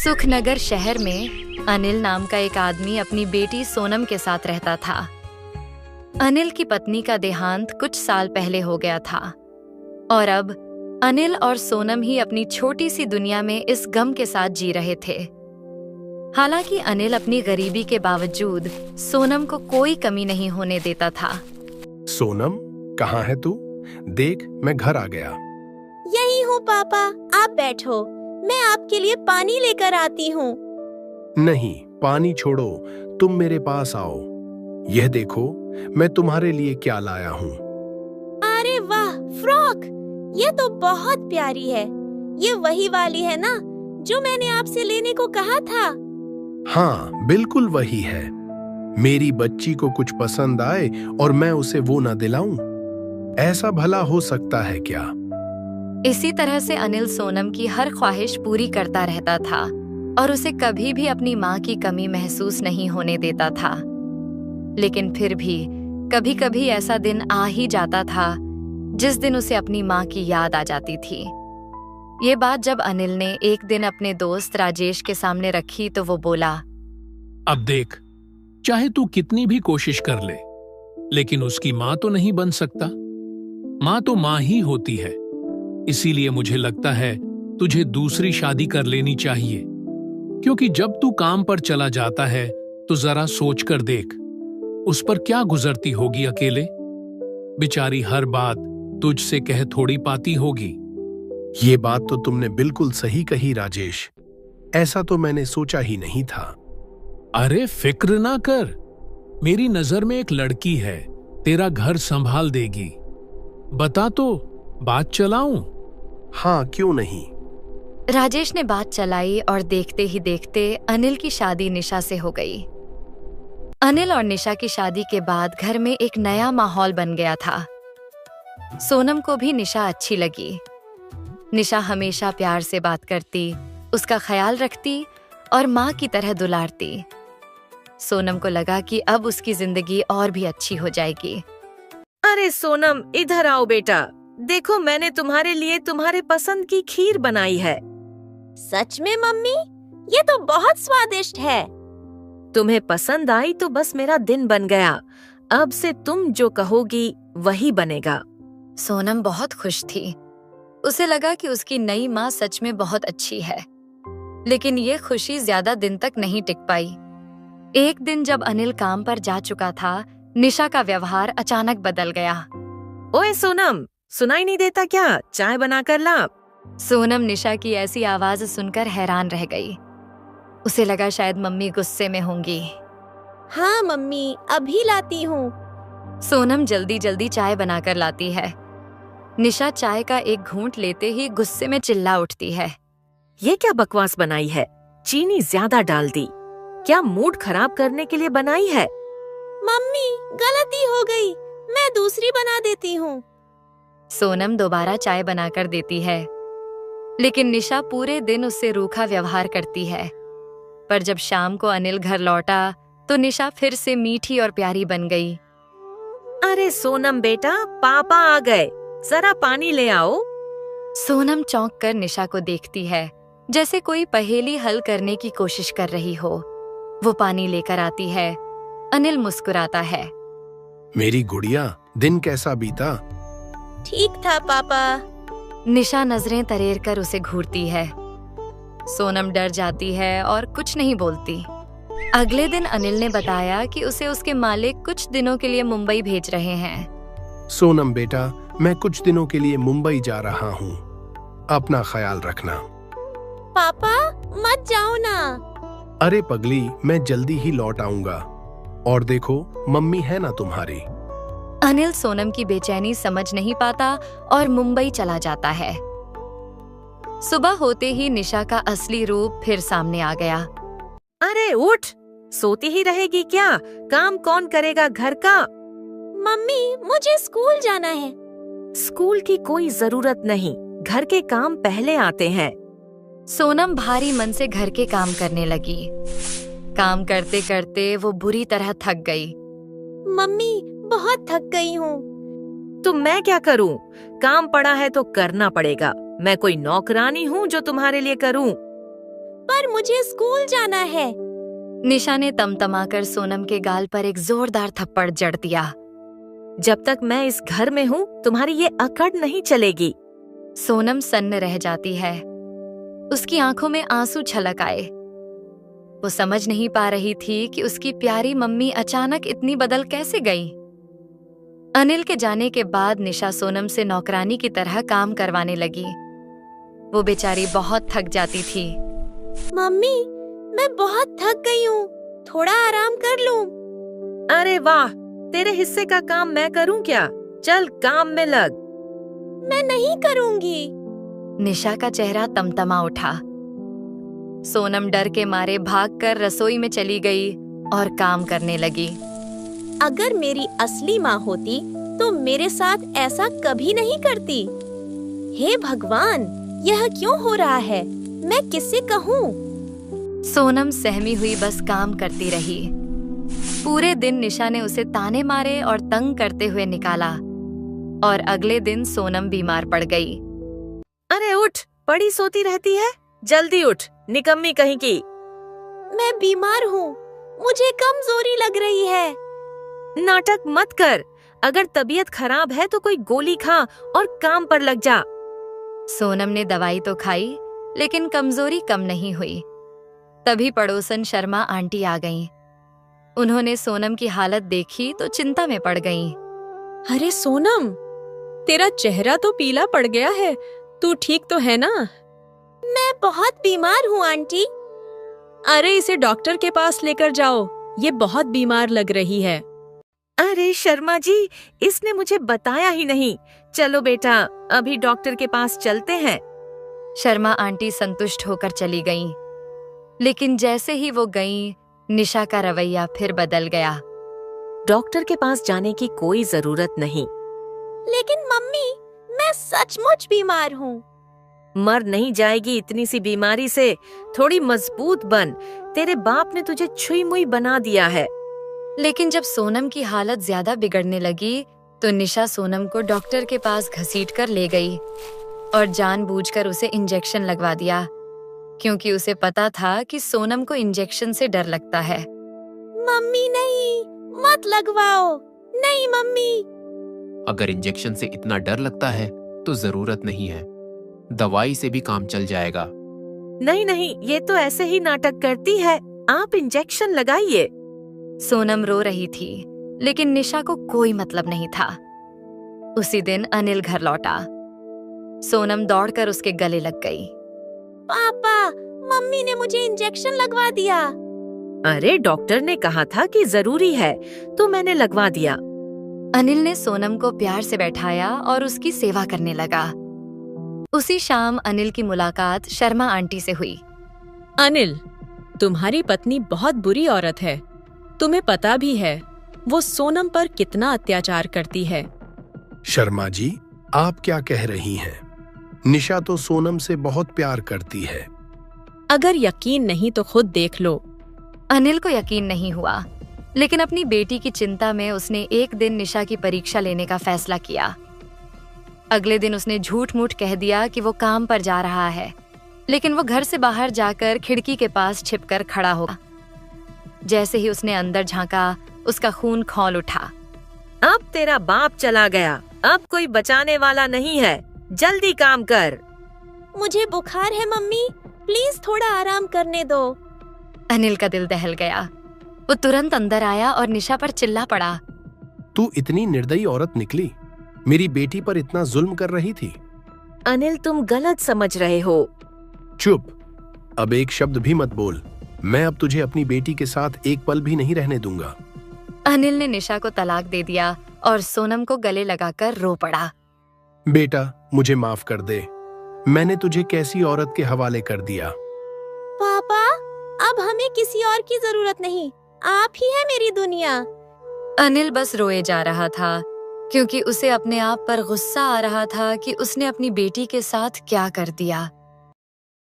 सुखनगर शहर में अनिल नाम का एक आदमी अपनी बेटी सोनम के साथ रहता था। अनिल की पत्नी का देहांत कुछ साल पहले हो गया था और अब अनिल और सोनम ही अपनी छोटी सी दुनिया में इस गम के साथ जी रहे थे। हालांकि अनिल अपनी गरीबी के बावजूद सोनम को कोई कमी नहीं होने देता था। सोनम, कहाँ है तू? देख, मैं घर आ गया। यही हूँ पापा, आप बैठो, मैं आपके लिए पानी लेकर आती हूँ। नहीं, पानी छोड़ो, तुम मेरे पास आओ। यह देखो, मैं तुम्हारे लिए क्या लाया हूँ। अरे वाह, फ्रॉक! ये तो बहुत प्यारी है। ये वही वाली है ना जो मैंने आपसे लेने को कहा था? हाँ, बिल्कुल वही है। मेरी बच्ची को कुछ पसंद आए और मैं उसे वो न दिलाऊं? ऐसा भला हो सकता है क्या? इसी तरह से अनिल सोनम की हर ख्वाहिश पूरी करता रहता था और उसे कभी भी अपनी माँ की कमी महसूस नहीं होने देता था। लेकिन फिर भी कभी कभी ऐसा दिन आ ही जाता था जिस दिन उसे अपनी माँ की याद आ जाती थी। ये बात जब अनिल ने एक दिन अपने दोस्त राजेश के सामने रखी तो वो बोला, अब देख, चाहे तू कितनी भी कोशिश कर ले, लेकिन उसकी माँ तो नहीं बन सकता। माँ तो माँ ही होती है। इसीलिए मुझे लगता है तुझे दूसरी शादी कर लेनी चाहिए, क्योंकि जब तू काम पर चला जाता है तो जरा सोच कर देख, उस पर क्या गुजरती होगी अकेले। बेचारी हर बात तुझसे कह थोड़ी पाती होगी। ये बात तो तुमने बिल्कुल सही कही राजेश। ऐसा तो मैंने सोचा ही नहीं था। अरे फिक्र ना कर, मेरी नजर में एक लड़की है, तेरा घर संभाल देगी। बता तो, बात चलाऊं? हाँ, क्यों नहीं। राजेश ने बात चलाई और देखते ही देखते अनिल की शादी निशा से हो गई। अनिल और निशा की शादी के बाद घर में एक नया माहौल बन गया था। सोनम को भी निशा अच्छी लगी। निशा हमेशा प्यार से बात करती, उसका ख्याल रखती और माँ की तरह दुलारती। सोनम को लगा कि अब उसकी जिंदगी और भी अच्छी हो जाएगी। अरे सोनम, इधर आओ बेटा। देखो, मैंने तुम्हारे लिए तुम्हारे पसंद की खीर बनाई है। सच में मम्मी? ये तो बहुत स्वादिष्ट है। तुम्हें पसंद आई तो बस मेरा दिन बन गया। अब से तुम जो कहोगी वही बनेगा। सोनम बहुत खुश थी। उसे लगा कि उसकी नई माँ सच में बहुत अच्छी है। लेकिन ये खुशी ज्यादा दिन तक नहीं टिक पाई। एक दिन जब अनिल काम पर जा चुका था, निशा का व्यवहार अचानक बदल गया। ओए सोनम, सुनाई नहीं देता क्या? चाय बनाकर ला। सोनम निशा की ऐसी आवाज सुनकर हैरान रह गई। उसे लगा शायद मम्मी गुस्से में होंगी। हाँ मम्मी, अभी लाती हूँ। सोनम जल्दी जल्दी चाय बनाकर लाती है। निशा चाय का एक घूंट लेते ही गुस्से में चिल्ला उठती है। ये क्या बकवास बनाई है? चीनी ज्यादा डाल दी। क्या मूड खराब करने के लिए बनाई है? मम्मी, गलती हो गई, मैं दूसरी बना देती हूँ। सोनम दोबारा चाय बनाकर देती है, लेकिन निशा पूरे दिन उससे रूखा व्यवहार करती है। पर जब शाम को अनिल घर लौटा तो निशा फिर से मीठी और प्यारी बन गई। अरे सोनम बेटा, पापा आ गए, जरा पानी ले आओ। सोनम चौंक कर निशा को देखती है, जैसे कोई पहेली हल करने की कोशिश कर रही हो। वो पानी लेकर आती है। अनिल मुस्कुराता है। मेरी गुड़िया, दिन कैसा बीता? ठीक था पापा। निशा नजरें तरेर कर उसे घूरती है। सोनम डर जाती है और कुछ नहीं बोलती। अगले दिन अनिल ने बताया कि उसे उसके मालिक कुछ दिनों के लिए मुंबई भेज रहे हैं। सोनम बेटा, मैं कुछ दिनों के लिए मुंबई जा रहा हूँ। अपना ख्याल रखना। पापा, मत जाओ ना। अरे पगली, मैं जल्दी ही लौट आऊंगा। और देखो, मम्मी है ना तुम्हारी। अनिल सोनम की बेचैनी समझ नहीं पाता और मुंबई चला जाता है। सुबह होते ही निशा का असली रूप फिर सामने आ गया। अरे उठ, सोती ही रहेगी क्या? काम कौन करेगा घर का? मम्मी, मुझे स्कूल जाना है। स्कूल की कोई जरूरत नहीं, घर के काम पहले आते हैं। सोनम भारी मन से घर के काम करने लगी। काम करते करते वो बुरी तरह थक गई। मम्मी, बहुत थक गई हूँ। तो मैं क्या करूँ? काम पड़ा है तो करना पड़ेगा। मैं कोई नौकरानी हूँ जो तुम्हारे लिए करूँ? पर मुझे स्कूल जाना है। निशा ने तमतमाकर सोनम के गाल पर एक जोरदार थप्पड़ जड़ दिया। जब तक मैं इस घर में हूँ तुम्हारी ये अकड़ नहीं चलेगी। सोनम सन्न रह जाती है। उसकी आंखों में आंसू छलक आए। वो समझ नहीं पा रही थी कि उसकी प्यारी मम्मी अचानक इतनी बदल कैसे गई। अनिल के जाने के बाद निशा सोनम से नौकरानी की तरह काम करवाने लगी। वो बेचारी बहुत थक जाती थी। मम्मी, मैं बहुत थक गई हूँ, थोड़ा आराम कर लूं। अरे वाह, तेरे हिस्से का काम मैं करूँ क्या? चल काम में लग। मैं नहीं करूँगी। निशा का चेहरा तमतमा उठा। सोनम डर के मारे भागकर रसोई में चली गई और काम करने लगी। अगर मेरी असली माँ होती तो मेरे साथ ऐसा कभी नहीं करती। हे भगवान, यह क्यों हो रहा है? मैं किससे कहूँ? सोनम सहमी हुई बस काम करती रही। पूरे दिन निशा ने उसे ताने मारे और तंग करते हुए निकाला और अगले दिन सोनम बीमार पड़ गई। अरे उठ, पड़ी सोती रहती है, जल्दी उठ, निकम्मी कहीं की। मैं बीमार हूँ, मुझे कमजोरी लग रही है। नाटक मत कर। अगर तबीयत खराब है तो कोई गोली खा और काम पर लग जा। सोनम ने दवाई तो खाई, लेकिन कमजोरी कम नहीं हुई। तभी पड़ोसन शर्मा आंटी आ गईं। उन्होंने सोनम की हालत देखी तो चिंता में पड़ गईं। अरे सोनम, तेरा चेहरा तो पीला पड़ गया है, तू ठीक तो है ना? मैं बहुत बीमार हूँ आंटी। अरे इसे डॉक्टर के पास लेकर जाओ, ये बहुत बीमार लग रही है। अरे शर्मा जी, इसने मुझे बताया ही नहीं। चलो बेटा, अभी डॉक्टर के पास चलते हैं। शर्मा आंटी संतुष्ट होकर चली गईं। लेकिन जैसे ही वो गईं, निशा का रवैया फिर बदल गया। डॉक्टर के पास जाने की कोई जरूरत नहीं। लेकिन मम्मी, मैं सचमुच बीमार हूँ। मर नहीं जाएगी इतनी सी बीमारी से। थोड़ी मजबूत बन, तेरे बाप ने तुझे छुई मुई बना दिया है। लेकिन जब सोनम की हालत ज्यादा बिगड़ने लगी तो निशा सोनम को डॉक्टर के पास घसीटकर ले गई और जानबूझकर उसे इंजेक्शन लगवा दिया, क्योंकि उसे पता था कि सोनम को इंजेक्शन से डर लगता है। मम्मी नहीं, मत लगवाओ। नहीं मम्मी। अगर इंजेक्शन से इतना डर लगता है तो जरूरत नहीं है, दवाई से भी काम चल जाएगा। नहीं नहीं, ये तो ऐसे ही नाटक करती है, आप इंजेक्शन लगाइए। सोनम रो रही थी, लेकिन निशा को कोई मतलब नहीं था। उसी दिन अनिल घर लौटा। सोनम दौड़कर उसके गले लग गई। पापा, मम्मी ने मुझे इंजेक्शन लगवा दिया। अरे डॉक्टर ने कहा था कि जरूरी है, तो मैंने लगवा दिया। अनिल ने सोनम को प्यार से बैठाया और उसकी सेवा करने लगा। उसी शाम अनिल की मुलाकात शर्मा आंटी से हुई। अनिल, तुम्हारी पत्नी बहुत बुरी औरत है। तुम्हें पता भी है वो सोनम पर कितना अत्याचार करती है। शर्मा जी, आप क्या कह रही हैं? निशा तो सोनम से बहुत प्यार करती है। अगर यकीन नहीं तो खुद देख लो। अनिल को यकीन नहीं हुआ, लेकिन अपनी बेटी की चिंता में उसने एक दिन निशा की परीक्षा लेने का फैसला किया। अगले दिन उसने झूठ मूठ कह दिया कि वो काम पर जा रहा है, लेकिन वो घर से बाहर जाकर खिड़की के पास छिपकर खड़ा हो। जैसे ही उसने अंदर झांका, उसका खून खौल उठा। अब तेरा बाप चला गया, अब कोई बचाने वाला नहीं है, जल्दी काम कर। मुझे बुखार है मम्मी, प्लीज थोड़ा आराम करने दो। अनिल का दिल दहल गया। वो तुरंत अंदर आया और निशा पर चिल्ला पड़ा। तू इतनी निर्दयी औरत निकली, मेरी बेटी पर इतना जुल्म कर रही थी। अनिल, तुम गलत समझ रहे हो। चुप, अब एक शब्द भी मत बोल। मैं अब तुझे अपनी बेटी के साथ एक पल भी नहीं रहने दूंगा। अनिल ने निशा को तलाक दे दिया और सोनम को गले लगाकर रो पड़ा। बेटा, मुझे माफ कर दे, मैंने तुझे कैसी औरत के हवाले कर दिया। पापा, अब हमें किसी और की जरूरत नहीं, आप ही है मेरी दुनिया। अनिल बस रोए जा रहा था, क्योंकि उसे अपने आप पर गुस्सा आ रहा था कि उसने अपनी बेटी के साथ क्या कर दिया।